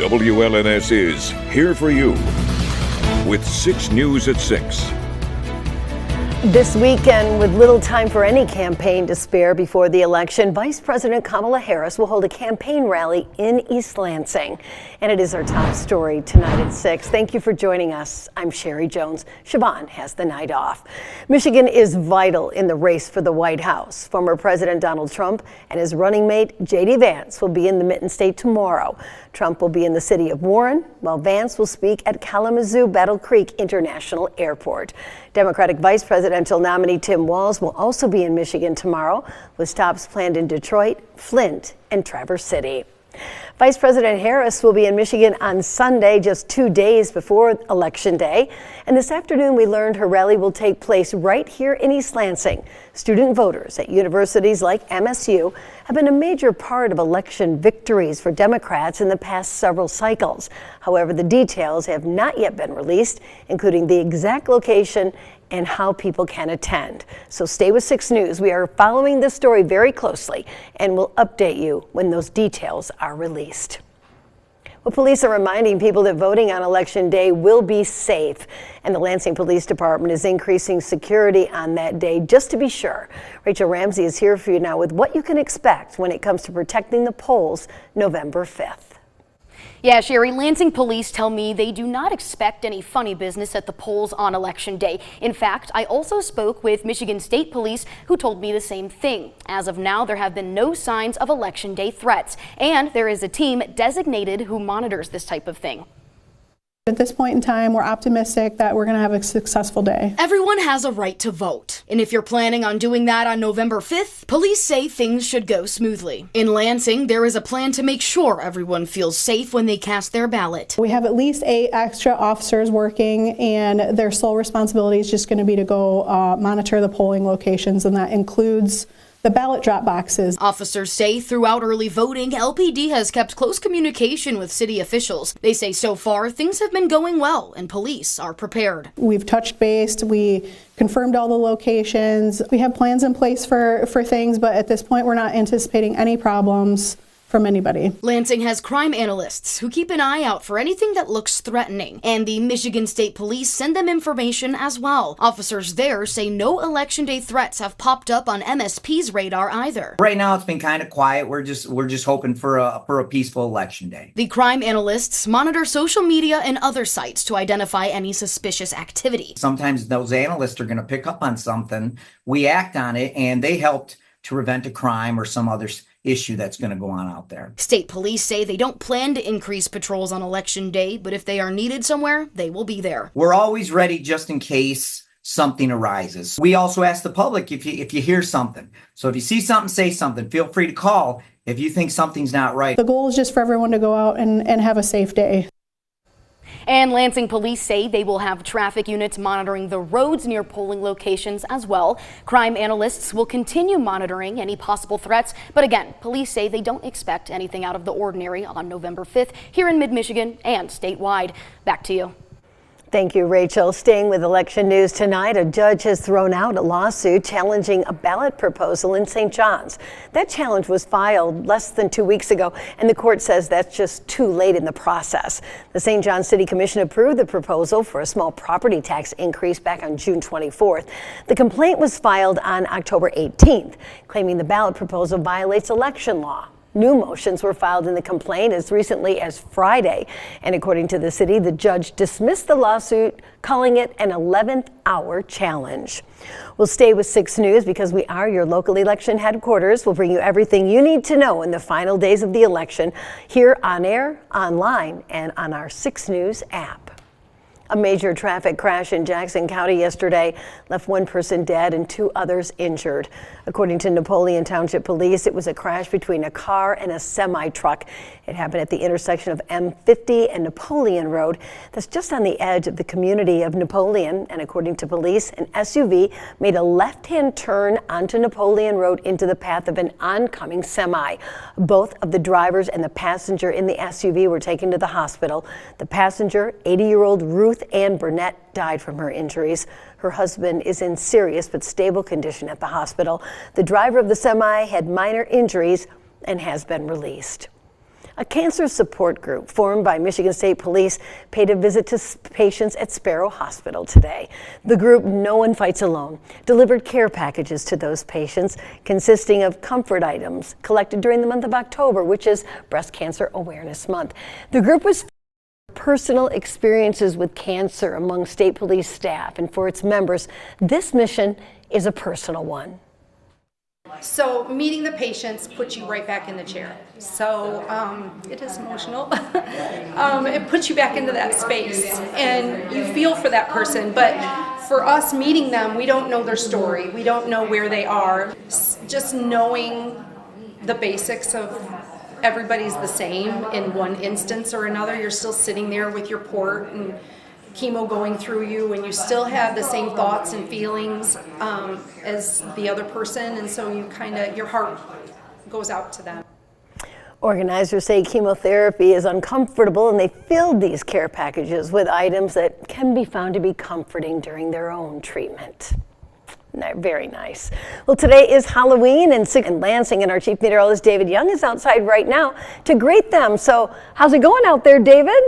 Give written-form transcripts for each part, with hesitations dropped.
WLNS is here for you with 6 News at 6. This weekend, with little time for any campaign to spare before the election, Vice President Kamala Harris will hold a campaign rally in East Lansing. And it is our top story tonight at 6. Thank you for joining us. I'm Sherry Jones. Siobhan has the night off. Michigan is vital in the race for the White House. Former President Donald Trump and his running mate, J.D. Vance, will be in the Mitten State tomorrow. Trump will be in the city of Warren, while Vance will speak at Kalamazoo Battle Creek International Airport. Democratic Vice Presidential nominee Tim Walz will also be in Michigan tomorrow, with stops planned in Detroit, Flint, and Traverse City. Vice President Harris will be in Michigan on Sunday, just 2 days before Election Day. And this afternoon, we learned her rally will take place right here in East Lansing. Student voters at universities like MSU have been a major part of election victories for Democrats in the past several cycles. However, the details have not yet been released, including the exact location and how people can attend. So stay with 6 News. We are following this story very closely and will update you when those details are released. Well, police are reminding people that voting on Election Day will be safe, and the Lansing Police Department is increasing security on that day just to be sure. Rachel Ramsey is here for you now with what you can expect when it comes to protecting the polls November 5th. Yeah, Sherry, Lansing police tell me they do not expect any funny business at the polls on Election Day. In fact, I also spoke with Michigan State Police, who told me the same thing. As of now, there have been no signs of Election Day threats, and there is a team designated who monitors this type of thing. At this point in time, we're optimistic that we're going to have a successful day. Everyone has a right to vote. And if you're planning on doing that on November 5th, police say things should go smoothly. In Lansing, there is a plan to make sure everyone feels safe when they cast their ballot. We have at least 8 extra officers working, and their sole responsibility is just going to be to go monitor the polling locations, and that includes the ballot drop boxes. Officers say throughout early voting, LPD has kept close communication with city officials. They say so far things have been going well and police are prepared. We've touched base, we confirmed all the locations. We have plans in place for things, but at this point we're not anticipating any problems from anybody. Lansing has crime analysts who keep an eye out for anything that looks threatening, and the Michigan State Police send them information as well. Officers there say no Election Day threats have popped up on MSP's radar either. Right now it's been kind of quiet. We're just hoping for a peaceful Election Day. The crime analysts monitor social media and other sites to identify any suspicious activity. Sometimes those analysts are going to pick up on something, we act on it, and they helped to prevent a crime or some other issue that's going to go on out there. State police say they don't plan to increase patrols on Election Day, but if they are needed somewhere, they will be there. We're always ready just in case something arises. We also ask the public if you hear something. So if you see something, say something. Feel free to call if you think something's not right. The goal is just for everyone to go out and have a safe day. And Lansing police say they will have traffic units monitoring the roads near polling locations as well. Crime analysts will continue monitoring any possible threats. But again, police say they don't expect anything out of the ordinary on November 5th here in mid-Michigan and statewide. Back to you. Thank you, Rachel. Staying with election news tonight, a judge has thrown out a lawsuit challenging a ballot proposal in St. John's. That challenge was filed less than 2 weeks ago, and the court says that's just too late in the process. The St. Johns City Commission approved the proposal for a small property tax increase back on June 24th. The complaint was filed on October 18th, claiming the ballot proposal violates election law. New motions were filed in the complaint as recently as Friday, and according to the city, the judge dismissed the lawsuit, calling it an 11th hour challenge. We'll stay with 6 News because we are your local election headquarters. We'll bring you everything you need to know in the final days of the election here on air, online, and on our 6 News app. A major traffic crash in Jackson County yesterday left 1 person dead and 2 others injured. According to Napoleon Township Police, it was a crash between a car and a semi-truck. It happened at the intersection of M50 and Napoleon Road. That's just on the edge of the community of Napoleon. And according to police, an SUV made a left-hand turn onto Napoleon Road into the path of an oncoming semi. Both of the drivers and the passenger in the SUV were taken to the hospital. The passenger, 80-year-old Ruth Ann Burnett, died from her injuries. Her husband is in serious but stable condition at the hospital. The driver of the semi had minor injuries and has been released. A cancer support group formed by Michigan State Police paid a visit to patients at Sparrow Hospital today. The group No One Fights Alone delivered care packages to those patients consisting of comfort items collected during the month of October, which is Breast Cancer Awareness Month. The group was personal experiences with cancer among state police staff, and for its members, this mission is a personal one. So meeting the patients puts you right back in the chair. So it is emotional. It puts you back into that space and you feel for that person. But for us meeting them, we don't know their story. We don't know where they are. Just knowing the basics of everybody's the same in one instance or another. You're still sitting there with your port and chemo going through you, and you still have the same thoughts and feelings as the other person, and so you your heart goes out to them. Organizers say chemotherapy is uncomfortable, and they filled these care packages with items that can be found to be comforting during their own treatment. Very nice. Well, today is Halloween, and Lansing, and our chief meteorologist David Young is outside right now to greet them. So how's it going out there, David?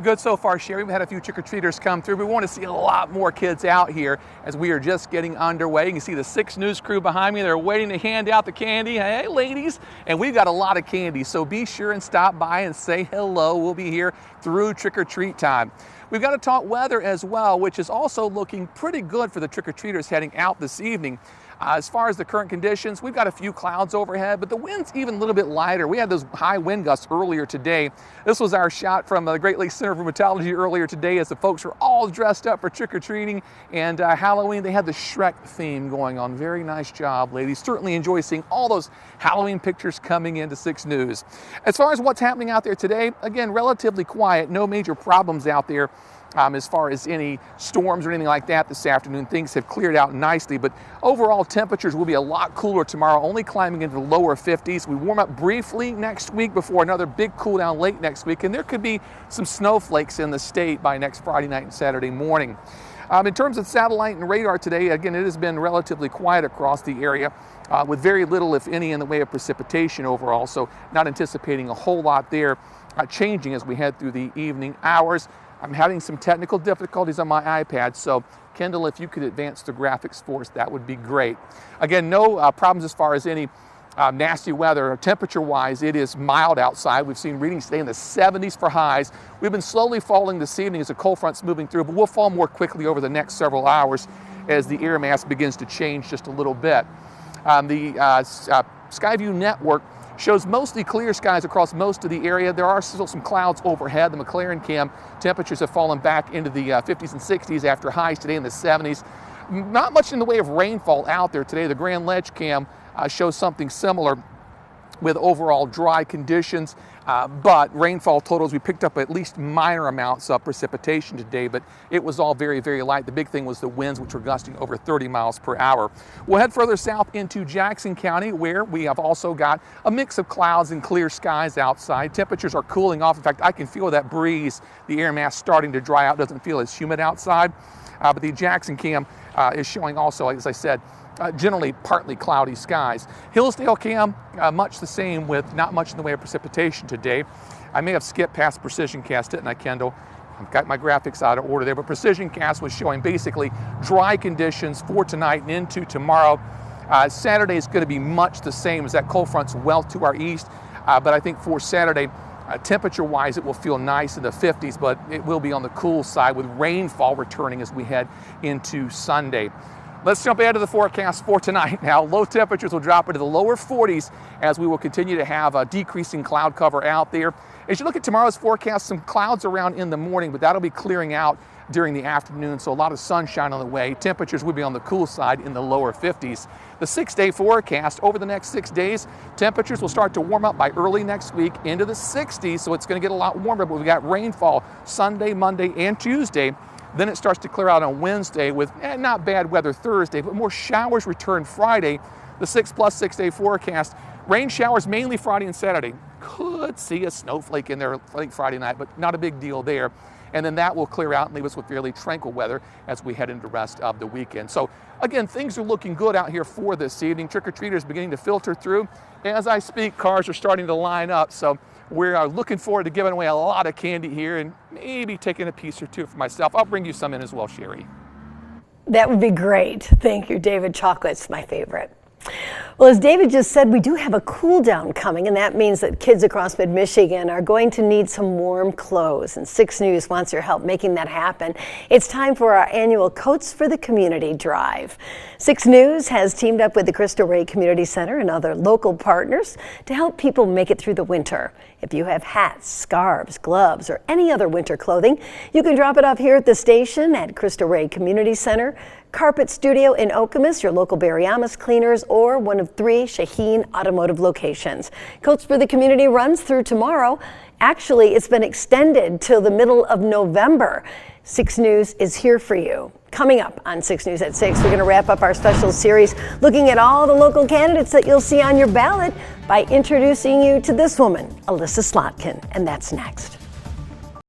Good so far, Sherry. We've had a few trick-or-treaters come through. We want to see a lot more kids out here as we are just getting underway. You can see the 6 News crew behind me. They're waiting to hand out the candy. Hey, ladies. And we've got a lot of candy, so be sure and stop by and say hello. We'll be here through trick-or-treat time. We've got to talk weather as well, which is also looking pretty good for the trick-or-treaters heading out this evening. As far as the current conditions, we've got a few clouds overhead, but the wind's even a little bit lighter. We had those high wind gusts earlier today. This was our shot from the Great Lakes Center for Meteorology earlier today as the folks were all dressed up for trick-or-treating and Halloween. They had the Shrek theme going on. Very nice job, ladies. Certainly enjoy seeing all those Halloween pictures coming into 6 News. As far as what's happening out there today, again, relatively quiet. No major problems out there. As far as any storms or anything like that this afternoon, things have cleared out nicely, but overall temperatures will be a lot cooler tomorrow, only climbing into the lower 50s. We warm up briefly next week before another big cool down late next week, and there could be some snowflakes in the state by next Friday night and Saturday morning. In terms of satellite and radar today, again, it has been relatively quiet across the area with very little, if any, in the way of precipitation overall, so not anticipating a whole lot there changing as we head through the evening hours. I'm having some technical difficulties on my iPad, so Kendall, if you could advance the graphics for us, that would be great. Again, no problems as far as any nasty weather. Temperature-wise, it is mild outside. We've seen readings today in the 70s for highs. We've been slowly falling this evening as the cold front's moving through, but we'll fall more quickly over the next several hours as the air mass begins to change just a little bit. The Skyview network shows mostly clear skies across most of the area. There are still some clouds overhead. The McLaren cam temperatures have fallen back into the 50s and 60s after highs today in the 70s. Not much in the way of rainfall out there today. The Grand Ledge cam shows something similar with overall dry conditions, but rainfall totals, we picked up at least minor amounts of precipitation today, but it was all very, very light. The big thing was the winds, which were gusting over 30 miles per hour. We'll head further south into Jackson County, where we have also got a mix of clouds and clear skies outside. Temperatures are cooling off. In fact, I can feel that breeze, the air mass starting to dry out. Doesn't feel as humid outside, but the Jackson cam is showing also, as I said, generally partly cloudy skies. Hillsdale cam, much the same with not much in the way of precipitation today. I may have skipped past Precision Cast, didn't I, Kendall? I've got my graphics out of order there, but Precision Cast was showing basically dry conditions for tonight and into tomorrow. Saturday is going to be much the same as that cold front's well to our east, but I think for Saturday, temperature-wise, it will feel nice in the 50s, but it will be on the cool side with rainfall returning as we head into Sunday. Let's jump ahead to the forecast for tonight. Now, low temperatures will drop into the lower 40s as we will continue to have a decreasing cloud cover out there. As you look at tomorrow's forecast, some clouds around in the morning, but that'll be clearing out during the afternoon, so a lot of sunshine on the way. Temperatures will be on the cool side in the lower 50s. The 6-day forecast over the next 6 days, temperatures will start to warm up by early next week into the 60s, so it's going to get a lot warmer, but we've got rainfall Sunday, Monday, and Tuesday. Then it starts to clear out on Wednesday with not bad weather Thursday, but more showers return Friday. The 6+ 6-day forecast, rain showers mainly Friday and Saturday. Could see a snowflake in there late Friday night, but not a big deal there. and then that will clear out and leave us with fairly tranquil weather as we head into the rest of the weekend. So again, things are looking good out here for this evening. Trick-or-treaters beginning to filter through. As I speak, cars are starting to line up, so we are looking forward to giving away a lot of candy here and maybe taking a piece or two for myself. I'll bring you some in as well, Sherry. That would be great. Thank you, David. Chocolate's my favorite. Well, as David just said, we do have a cool down coming, and that means that kids across mid-Michigan are going to need some warm clothes, and 6 News wants your help making that happen. It's time for our annual Coats for the Community drive. 6 News has teamed up with the Cristo Rey Community Center and other local partners to help people make it through the winter. If you have hats, scarves, gloves, or any other winter clothing, you can drop it off here at the station at Cristo Rey Community Center, Carpet Studio in Okemos, your local Barry Amos Cleaners, or one of 3 Shaheen Automotive locations. Coats for the Community runs through tomorrow. Actually, it's been extended till the middle of November. 6 News is here for you. Coming up on 6 News at 6, we're going to wrap up our special series looking at all the local candidates that you'll see on your ballot by introducing you to this woman, Alyssa Slotkin, and that's next.